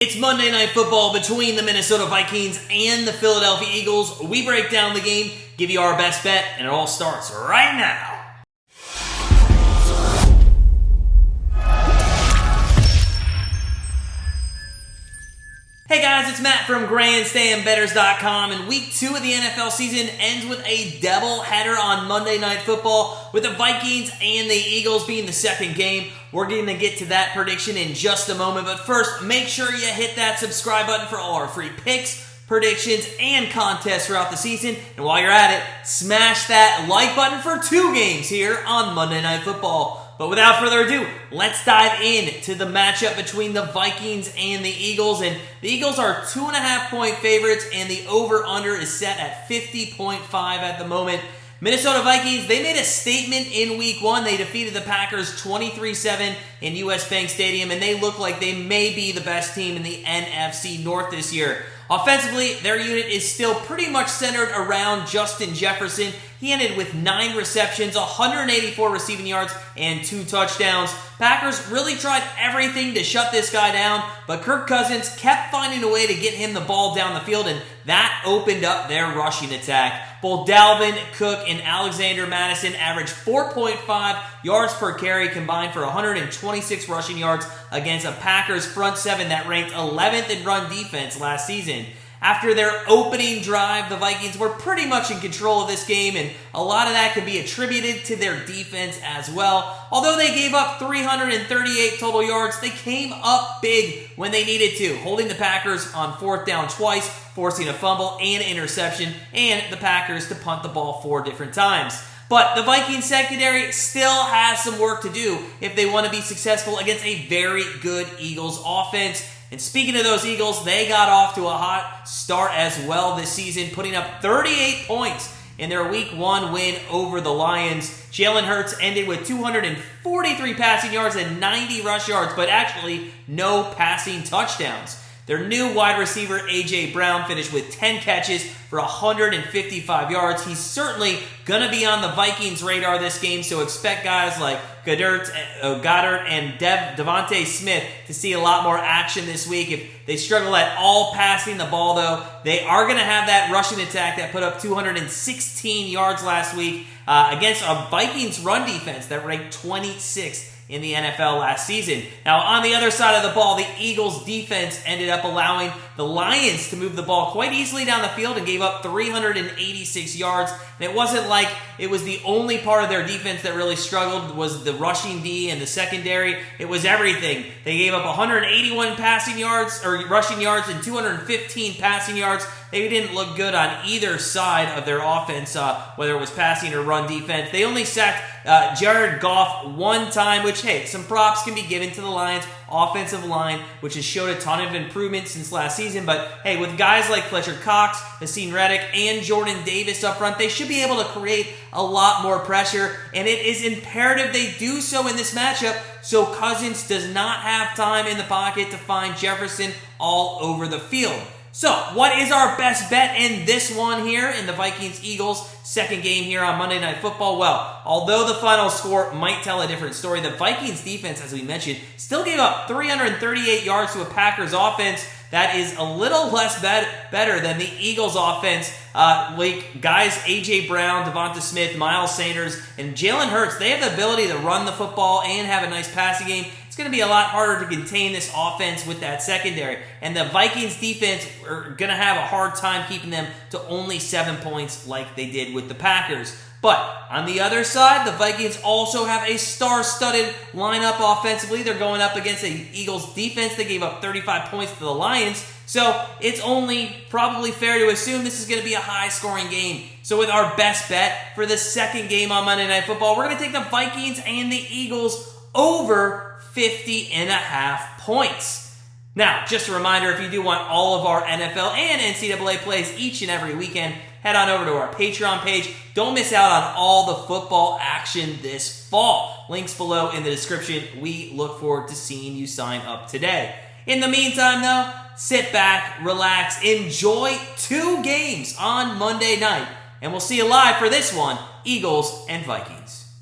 It's Monday Night Football between the Minnesota Vikings and the Philadelphia Eagles. We break down the game, give you our best bet, and it all starts right now. Hey guys, it's Matt from Grandstand, Bettors.com, and week 2 of the NFL season ends with a doubleheader on Monday Night Football with the Vikings and the Eagles being the second game. We're going to get to that prediction in just a moment, but first, make sure you hit that subscribe button for all our free picks, predictions, and contests throughout the season. And while you're at it, smash that like button for 2 games here on Monday Night Football. But without further ado, let's dive into the matchup between the Vikings and the Eagles. And the Eagles are 2.5-point favorites, and the over-under is set at 50.5 at the moment. Minnesota Vikings, they made a statement in week 1. They defeated the Packers 23-7 in US Bank Stadium, and they look like they may be the best team in the NFC North this year. Offensively, their unit is still pretty much centered around Justin Jefferson. He ended with 9 receptions, 184 receiving yards, and 2 touchdowns. Packers really tried everything to shut this guy down, but Kirk Cousins kept finding a way to get him the ball down the field, and that opened up their rushing attack. Both Dalvin, Cook, and Alexander Madison averaged 4.5 yards per carry combined for 126 rushing yards against a Packers front 7 that ranked 11th in run defense last season. After their opening drive, the Vikings were pretty much in control of this game, and a lot of that could be attributed to their defense as well. Although they gave up 338 total yards, they came up big when they needed to, holding the Packers on 4th down twice, forcing a fumble and interception, and the Packers to punt the ball 4 different times. But the Vikings secondary still has some work to do if they want to be successful against a very good Eagles offense. And speaking of those Eagles, they got off to a hot start as well this season, putting up 38 points in their Week 1 win over the Lions. Jalen Hurts ended with 243 passing yards and 90 rush yards, but actually no passing touchdowns. Their new wide receiver, A.J. Brown, finished with 10 catches for 155 yards. He's certainly going to be on the Vikings' radar this game, so expect guys like Goddard and Devontae Smith to see a lot more action this week. If they struggle at all passing the ball, though, they are going to have that rushing attack that put up 216 yards last week against a Vikings run defense that ranked 26th in the NFL last season. Now, on the other side of the ball, the Eagles' defense ended up allowing the Lions to move the ball quite easily down the field and gave up 386 yards. And it wasn't like it was the only part of their defense that really struggled was the rushing D and the secondary. It was everything. They gave up 181 rushing yards and 215 passing yards. They didn't look good on either side of their offense, whether it was passing or run defense. They only sacked Jared Goff 1 time, which, hey, some props can be given to the Lions' offensive line, which has showed a ton of improvement since last season. But, hey, with guys like Fletcher Cox, Haason Reddick, and Jordan Davis up front, they should be able to create a lot more pressure, and it is imperative they do so in this matchup so Cousins does not have time in the pocket to find Jefferson all over the field. So, what is our best bet in this one here in the Vikings-Eagles second game here on Monday Night Football? Well, although the final score might tell a different story, the Vikings defense, as we mentioned, still gave up 338 yards to a Packers offense that is a little less better than the Eagles offense. Like guys A.J. Brown, Devonta Smith, Miles Sanders, and Jalen Hurts, they have the ability to run the football and have a nice passing game. It's going to be a lot harder to contain this offense with that secondary. And the Vikings defense are going to have a hard time keeping them to only 7 points like they did with the Packers. But on the other side, the Vikings also have a star-studded lineup offensively. They're going up against the Eagles defense. They gave up 35 points to the Lions. So it's only probably fair to assume this is going to be a high-scoring game. So with our best bet for the second game on Monday Night Football, we're going to take the Vikings and the Eagles over 50.5 points. Now, just a reminder, if you do want all of our NFL and NCAA plays each and every weekend, head on over to our Patreon page. Don't miss out on all the football action this fall. Links below in the description. We look forward to seeing you sign up today. In the meantime, though, sit back, relax, enjoy 2 games on Monday night. And we'll see you live for this one, Eagles and Vikings.